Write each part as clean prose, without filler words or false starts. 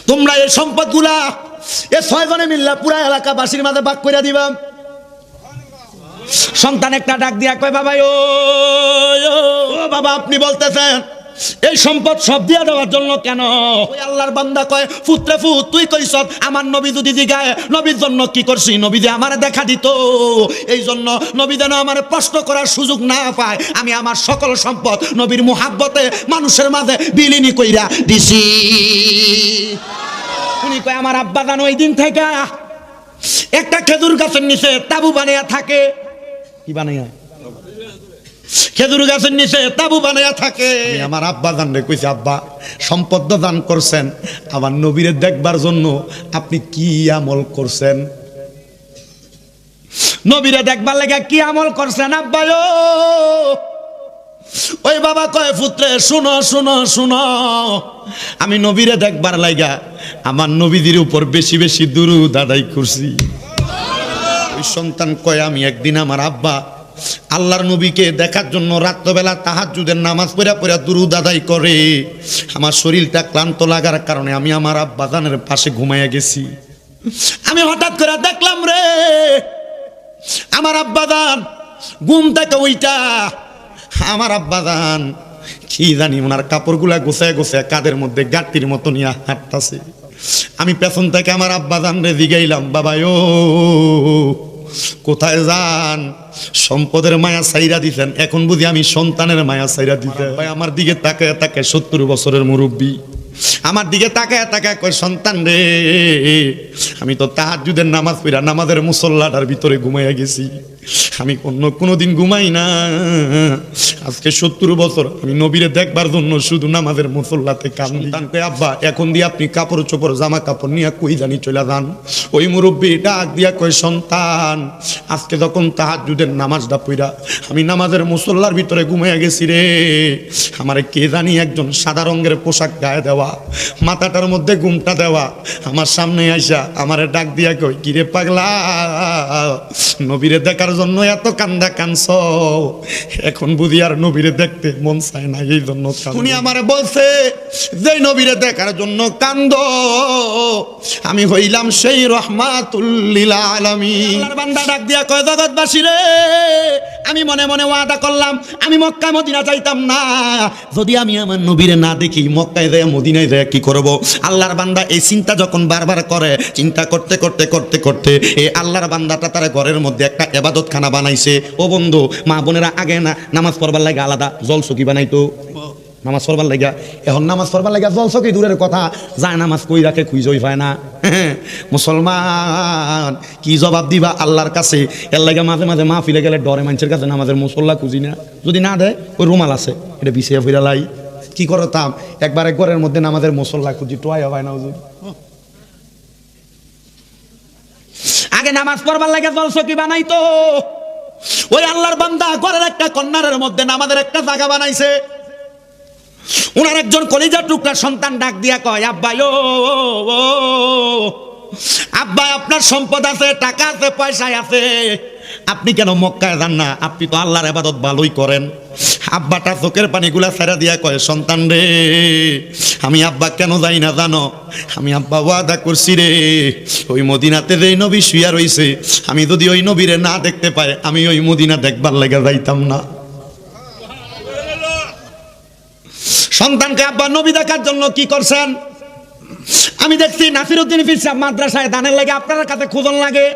তোমরা এই সম্পদগুলা এ 6 জনে মিল্লা পুরা এলাকাবাসীর মাঝে ভাগ করে দিবা। সন্তান একটা ডাক দিয়া কয়, বাবা ও বাবা, আপনি বলতেছেন এই সম্পদ সব দিয়া দেওয়ার জন্য কেন? ওই আল্লাহর বান্দা কয়, পুত্রে পুত, তুই কইছ আমার নবী যদি জিগায় নবীর জন্য কি করছি, নবী যে আমারে দেখা দিত, এই জন্য নবী যেন আমার প্রশ্ন করার সুযোগ না পায়, আমি আমার সকল সম্পদ নবীর মুহাব্বতে মানুষের মাঝে বিলীন কইরা দিছি। উনি কয়, আমার আব্বা জান ওই দিন থেকে একটা খেজুর গাছের নিচে তাবু বানাইয়া থাকে। কি বানাইয়া? খেজুর গাছের নিচে তাবু বানাইয়া থাকে। আমার আব্বা জান রে কইছে, আব্বা সম্পদ দান করছেন, আমার নবীরে দেখবার জন্য আপনি কি আমল করছেন? নবীরে দেখবার লাগা কি আমল করছেন আব্বা? ওই বাবা কয়, পুত্রে শুনো শুনো শুনো, আমি নবীরে দেখবার লাগা আমার নবীদের উপর বেশি বেশি দুরূদ আদায় করছি। ওই সন্তান কয়, আমি একদিন আমার আব্বা আল্লাহর নবীকে দেখার জন্য রাত্রবেলা তাহাজ্জুদের নামাজ পড়া পড়া দুরূদ আদায় করে, আমার শরীরটা ক্লান্ত লাগার কারণে আমি আমার আব্বা জানের পাশে ঘুমাইয়া গেছি। আমি হঠাৎ করে দেখলাম রে, আমার আব্বা জান ঘুম থেকে ওইটা, আমার আব্বা জান কি জানি ওনার কাপড়গুলা গোছায় গোছায় কাদের মধ্যে গাঁটির মতো নিয়ে হাঁটতাছে। আমি পেছন থেকে আমার আব্বা জান রে জিগাইলাম, বাবা ও কোথায় যান? সম্পদের মায়া সাইরা দিতেন, এখন বুঝি আমি সন্তানের মায়া সাইরা দিতেন। ভাই আমার দিকে তাকায় তাকায় 70 বছরের মুরব্বী আমার দিকে তাকায় তাকায় কয়, সন্তান রে, আমি তো তাহাজ্জুদের নামাজ পড়া নামাজের মুসল্লাটার ভিতরে ঘুমাইয়া গেছি, আমি কোনোদিন ঘুমাই না। আজকে 70 বছর আমি নবীরে দেখবার জন্য শুধু নামাজের মুসল্লাতে কান্দি। আব্বা এখন দিয়ে আপনি কাপড় চোপড় জামা কাপড় নিয়ে কই জানি চলে যান। ওই মুরব্বী ডাক দিয়া কয়, সন্তান আজকে যখন তাহাজ্জুদের নামাজটা পড়া আমি নামাজের মুসল্লার ভিতরে ঘুমাইয়া গেছি রে, আমারে কে জানি একজন সাদা রঙের পোশাক গায়ে দেওয়া, মাথাটার মধ্যে ঘুমটা দেওয়া, আমার সামনে আইসা আমারে ডাক দিয়া কই, কিরে পাগলা, নবীরে দেখার জন্য এত কান্দা কানছ, এখন বুঝি আর নবীরে দেখতে মন চায় না, এই জন্য উনি আমারে বলছে যে নবীরে দেখার জন্য কান্দ, আমি হইলাম সেই রহমাতুল লিল আলামিন। আল্লাহর বান্দা ডাক দিয়া কয়, জগৎবাসী রে, আমি মনে মনে ওয়াদা করলাম আমি মক্কা মদিনা যাইতাম না যদি আমি আমার নবীরে না দেখি। মক্কায় যায় মদিনায় যায় কি করব? আল্লাহর বান্দা এই চিন্তা যখন বারবার করে, চিন্তা করতে করতে করতে করতে এই আল্লাহর বান্দাটা তার ঘরের মধ্যে একটা ইবাদতখানা বানাইছে। ও বন্ধু, মা বোনেরা আগে না নামাজ পড়বার লাগে আলাদা জলসকি বানাইতো, নামাজ পড়বার লাগা। এখন নামাজ পড়বার লাগা জলসকি দূরের কথা, যায় নামাজ কই রাখে খুঁজই পায় না। মুসলমান কি জবাব দিবা আল্লাহর কাছে? এর লাগে মাঝে মাঝে মাহফিলে গেলে ডরে মানুষের কাছে নামাজের মুসল্লা খুঁজি না, যদি না দেয় ওই রুমাল আছে এটা বিছিয়ে ফিরা লাই। কি করতাম, একবার এক ঘরের মধ্যে নামাজের মুসল্লা খুঁজি, টোয়াই হয় না হুজুর। আগে নামাজ পড়বার লাগে জলসকি বানাইতো। ওই আল্লাহর বান্দা ঘরের একটা কর্নারের মধ্যে নামাজের একটা জায়গা বানাইছে। উনার একজন কলিজার টুকরা সন্তান ডাক দিয়া কয়, আব্বা ও আব্বা, আপনার সম্পদ আছে, টাকা আছে, পয়সা আছে, আপনি কেন মক্কায় যান না? আপনি তো আল্লাহর ইবাদত ভালোই করেন। আব্বাটা চোখের পানিগুলা ছেড়ে দিয়া কয়, সন্তান রে, আমি আব্বা কেন যাই না জানো? আমি আব্বা ওয়াদা করছি রে, ওই মদিনাতে যে নবী শুয়া রইছে, আমি যদি ওই নবীরে না দেখতে পাই আমি ওই মদিনা দেখবার লেগে যাইতাম না। সন্তানকে আব্বা নবী দেখার জন্য কি করছেন? আমি দেখছি নাসিরউদ্দিন পীর সাহেব মাদ্রাসায় দানের লাগে আপনার কাছে খোঁজন লাগে,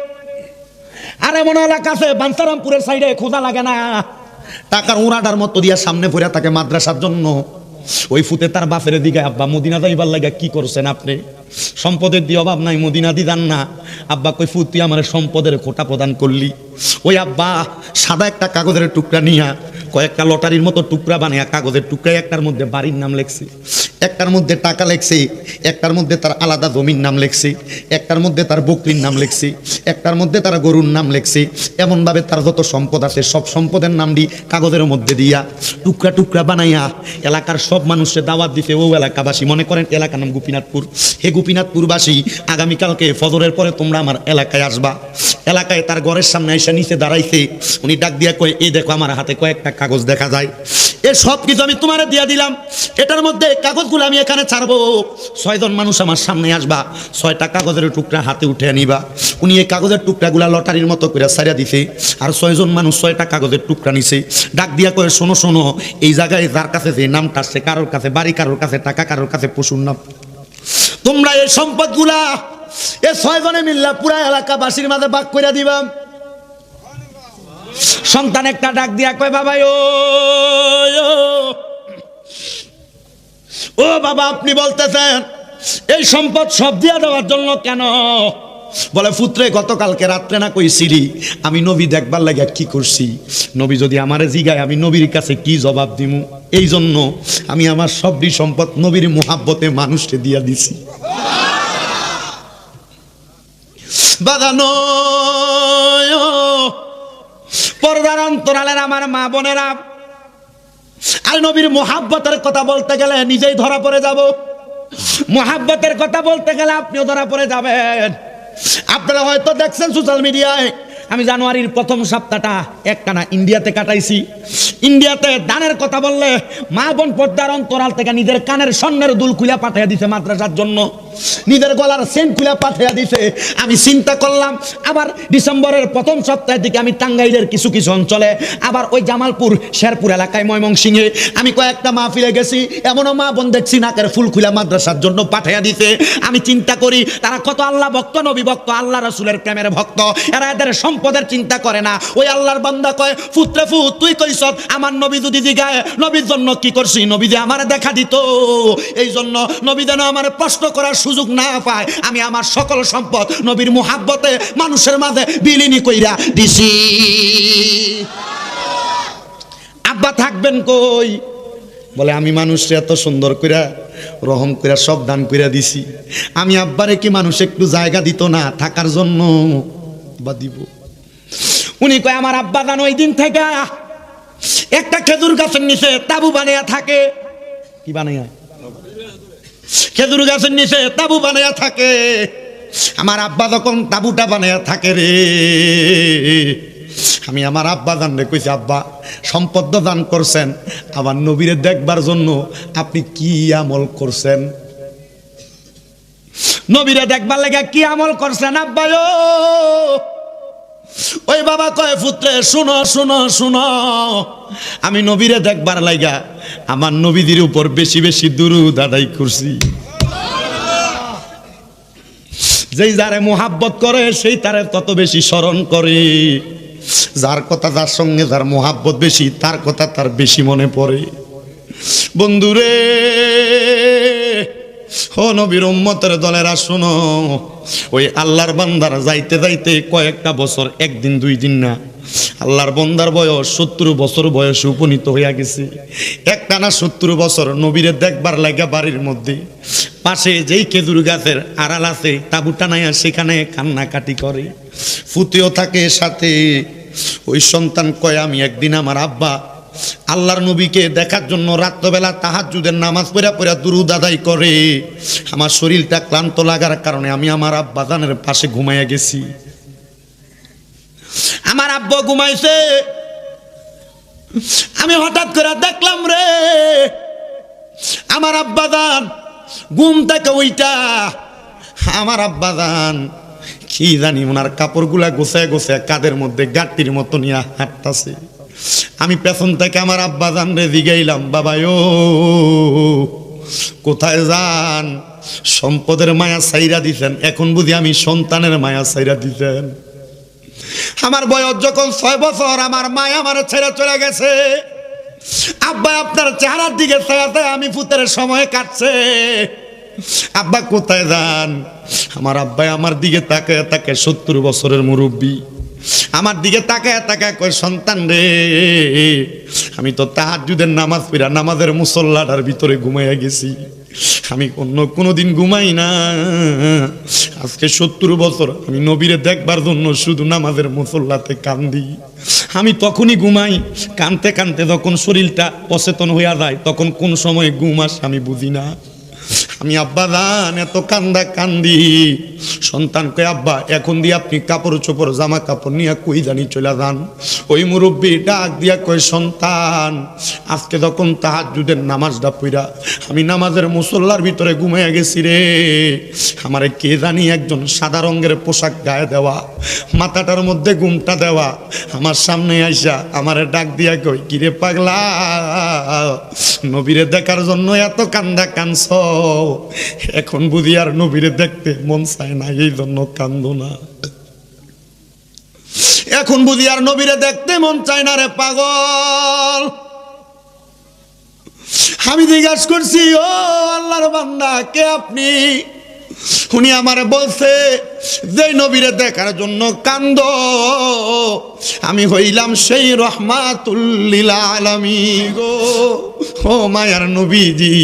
আর এমন এলাকা আছে বাঞ্ছারামপুরের সাইডে খোঁজা লাগে না, টাকার উড়াটার মতো দিয়া সামনে পড়ে থাকে মাদ্রাসার জন্য। ওই ফুতে তার বাপের দিকে, আব্বা মদিনা যাইবার লাগে কি করছেন আপনি? সম্পদের দিয়ে অভাব নাই, মদিনা দি যান না। আব্বা কই, ফুত তুই আমার সম্পদের কোটা প্রদান করলি। ওই আব্বা সাদা একটা কাগজের টুকরা নিয়া কয়েকটা লটারির মতো টুকরা বানিয়ে কাগজের টুকরায় একটার মধ্যে বাড়ির নাম লেখছে, একটার মধ্যে টাকা লেখছে, একটার মধ্যে তার আলাদা জমির নাম লেখছে, একটার মধ্যে তার বকরির নাম লেখছে, একটার মধ্যে তার গরুর নাম লেখছে। এমনভাবে তার যত সম্পদ আছে সব সম্পদের নামটি কাগজের মধ্যে দিয়া টুকরা টুকরা বানাইয়া এলাকার সব মানুষকে দাওয়াত দিতে। ও এলাকাবাসী, মনে করেন এলাকার নাম গোপীনাথপুর, হে গোপীনাথপুরবাসী, আগামীকালকে ফজরের পরে তোমরা আমার এলাকায় আসবা। এলাকায় তার ঘরের সামনে এসে নিচে দাঁড়াইছে। উনি ডাক দিয়া কয়, এই দেখো আমার হাতে কয়েকটা কাগজ দেখা যায়, এ সব কিছু আমি তোমারে দিয়া দিলাম, এটার মধ্যে কাগজ সম্পদগুলো আমি এখানে ছাড়বো। 6 জন মানুষ আমার সামনে আসবা, 6টা কাগজের টুকরা হাতে উঠে নিবা। উনি এই কাগজের টুকরাগুলা লটারির মতো করে ছাড়িয়া দিছে, আর 6 জন মানুষ 6টা কাগজের টুকরা নিছে। ডাক দিয়া কয়ে, শোনো শোনো, এই জায়গায় যার কাছে যে নামটা আসছে, কারোর কাছে বাড়ি, কারোর কাছে টাকা, কারোর কাছে পশুর নাম, তোমরা এই সম্পদগুলা এই 6 জনে মিল্লা পুরা এলাকাবাসীর মাঝে ভাগ করে দিবা। সন্তান একটা ডাক দিয়া কয়, বাবা ও বাবা, আপনি বলতেছেন এই সম্পদ সব দিয়া দেওয়ার জন্য কেন? বলে, পুত্রে, গতকালকে রাত্রে না কইছিলি আমি নবী দেখবার লাগে কি করছি? নবী যদি আমারে জিগায় আমি নবীর কাছে কি জবাব দিমু? এই জন্য আমি আমার সবটি সম্পদ নবীর মুহাব্বতে মানুষকে দিয়া দিছি। বাদানো পর্দার অন্তরালের আমার মা বোনেরা, আর নবীর মুহাব্বতের কথা বলতে গেলে নিজেই ধরা পড়ে যাব। মুহাব্বতের কথা বলতে গেলে আপনিও ধরা পড়ে যাবেন। আপনারা হয়তো দেখছেন সোশ্যাল মিডিয়ায়, আমি জানুয়ারির প্রথম সপ্তাহটা একটানা ইন্ডিয়াতে কাটাইছি। ইন্ডিয়াতে দানের কথা বললে মা বোন পর্দার অন্তরাল থেকে নিজের কানের স্বর্ণের দুল খুলে পাঠিয়ে দিছে মাদ্রাসার জন্য, নিজের গলার সেন্ট খুলে পাঠিয়ে দিছে। আমি চিন্তা করলাম, আবার ডিসেম্বরের প্রথম সপ্তাহের দিকে আমি টাঙ্গাইলের কিছু কিছু অঞ্চলে, আবার ওই জামালপুর শেরপুর এলাকায় ময়মনসিংহে আমি কয়েকটা মাহফিলে গেছি। এমনও মা বোন দেখছি নাকের ফুল খুলে মাদ্রাসার জন্য পাঠিয়ে দিছে। আমি চিন্তা করি তারা কত আল্লাহ ভক্ত, নবী ভক্ত, আল্লাহ রাসূলের প্রেমের ভক্ত। এরা এদের সম্পদের চিন্তা করে না। ওই আল্লাহর বান্দা কয়, পুত্রে ফুত, তুই কইছ আমার নবী যদি জিগায় নবীর জন্য কি করছি, নবী যে আমার দেখা দিত, এই জন্য নবী যেন আমার প্রশ্ন করার সুযোগ না পায়, আমি আমার সকল সম্পদ নবীর মুহাব্বতে মানুষের মাঝে বিলীন কইরা দিছি। আব্বা থাকবেন কই? বলে, আমি মানুষরে এত সুন্দর কইরা রহম কইরা সব দান কইরা দিছি, আমি আব্বারে কি মানুষ একটু জায়গা দিত না থাকার জন্য? বা দিব। উনি কয়, আমার আব্বা দান ওই দিন থেকে একটা খেজুর গাছের নিচে তাবু বানিয়ে থাকে। কি বানিয়ে? খেজুর গাছের নিচে তাবু বানিয়ে থাকে। আমার আব্বা যখন তাবুটা বানিয়ে থাকে রে, আমি আমার আব্বা জানলে কইছি, আব্বা সম্পদ দান করছেন, আমার নবীরে দেখবার জন্য আপনি কি আমল করছেন? নবীরে দেখবার লাগে কি আমল করছেন আব্বা? ওই বাবা কয়, পুত্রে শুনো শুনো শুনো, আমি নবীরে দেখবার লাগা আমার নবীদের উপর বেশি বেশি দুরূদ আদায় করছি। যেই যারে মুহাব্বত করে সেই তারে তত বেশি স্মরণ করে। যার কথা, যার সঙ্গে যার মুহাব্বত বেশি, তার কথা তার বেশি মনে পড়ে। বন্ধুরে, ও নবীর উম্মতের দলেরা শোনো, ওই আল্লাহর বান্দার যাইতে যাইতে কয়েকটা বছর, একদিন দুই দিন না, আল্লাহর বান্দার বয়স 70 বছর বয়সে উপনীত হইয়া গেছে। একটানা 70 বছর নবীরে দেখবার লাগা বাড়ির মধ্যে পাশে যেই খেজুর গাছের আড়াল আছে তাবুটা নাইয়া সেখানে কান্নাকাটি করে, ফুতেও থাকে সাথে। ওই সন্তান কয়, আমি একদিন আমার আব্বা আল্লাহর নবীকে দেখার জন্য রাত্রবেলা তাহাজ্জুদের নামাজ পড়া পড়া দুরূদ আদায় করে, আমার শরীরটা ক্লান্ত লাগার কারণে আমি আমার আব্বা জানের পাশে ঘুমাইয়া গেছি। আমার আব্বা ঘুমাইছে, আমি হঠাৎ করে দেখলাম রে আমার আব্বা জান ঘুম থেকে ওইটা, আমার আব্বা জান কি জানি ওনার কাপড়গুলা গোছায় গোছায় কাদের মধ্যে গাঁটির মতো নিয়ে হাঁটতাছে। আমি পেছন থেকে আমার আব্বা জান রে জিগাইলাম, বাবা ও কোথায় যান? সম্পদের মায়া ছাইরা দিছেন, এখন বুঝি আমি সন্তানের মায়া ছাইরা দিছেন। আমার বয়স যখন 6 বছর, আমার মায়া আমার ছেড়ে চলে গেছে। আব্বা আপনার চেহারার দিকে চাইতে আমি পুতের সময় কাটছে। আব্বা কোথায় যান? আমার আব্বা আমার দিকে তাকায় তাকায়, 70 বছরের মুরব্বী আমার দিকে তাকায় তাকায় কয়, সন্তান রে, আমি তো তাহাজ্জুদের নামাজ পড়া নামাজের মুসল্লাটার ভিতরে ঘুমাইয়া গেছি, আমি অন্য কোনোদিন ঘুমাই না। আজকে 70 বছর আমি নবীরে দেখবার জন্য শুধু নামাজের মুসল্লাতে কান্দি। আমি তখনই ঘুমাই, কানতে কানতে যখন শরীরটা অচেতন হইয়া যায়, তখন কোন সময় ঘুম আসে আমি বুঝি না। আমি আব্বা জান এত কান্দা কান্দি। সন্তান কয় আব্বা এখন দিয়ে আপনি কাপড় চোপড় জামা কাপড় নিয়ে কই জানি চলে যান। ওই মুরব্বী ডাক দিয়া কয় সন্তান আজকে তখন তাহাজ্জুদের নামাজটা পড়া আমি নামাজের মুসল্লার ভিতরে ঘুমিয়ে গেছি রে। আমারে কে জানি একজন সাদা রঙের পোশাক গায়ে দেওয়া, মাথাটার মধ্যে ঘুমটা দেওয়া, আমার সামনে আইসা আমারে ডাক দিয়া কই কিরে পাগলা, নবীরে দেখার জন্য এত কান্দা কানছ, এখন বুঝি আর নবীরে দেখতে মন চায় না এই জন্য কান্দো না। এখন বুঝি আর নবীরে দেখতে মন চায় না রে পাগল। আমি জিজ্ঞাসা করছি ও আল্লাহর বান্দা কে আপনি? উনি আমারে বলছে যে নবীরে দেখার জন্য কান্দো, আমি হইলাম সেই রহমাতুল লিল আলামিন গো। ও মায়ার নবীজি,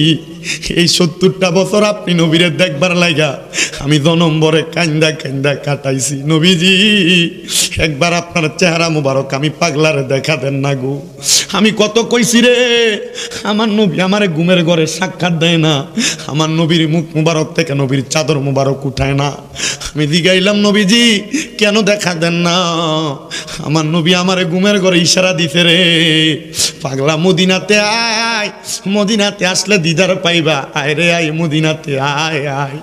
এই ৭০টা বছর আপনি নবীরে দেখবার লাগা আমি জনম্বরে কান্দা কান্দা কাটাইছি। নবীজি একবার আপনার চেহারা মুবারক আমি পাগলারে দেখা দেন না গো। আমি কত কইছি রে, আমার নবী আমারে ঘুমের ঘরে সাক্ষাৎ দেয় না, আমার নবীর মুখ মুবারক থেকে নবীর চাদর মুবারক উঠায় না। আমি জিগাইলাম নবীজি কেন দেখা দেন না? আমার নবী আমারে ঘুমের ঘরে ইশারা দিতে রে, পাগলা মদিনাতে আয়, মদিনাতে আসলে দিদার পাইবা, আয় রে আয় মদিনাতে আয় আয়।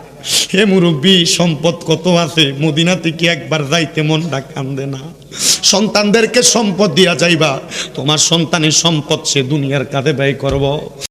হে মুরব্বী সম্পদ কত আছে, মদিনাতে কি একবার যাইতে মনটা কান্দে না? সন্তানদেরকে সম্পদ দিয়া যাইবা, তোমার সন্তানের সম্পদ সে দুনিয়ার কাঁধে ব্যয় করব।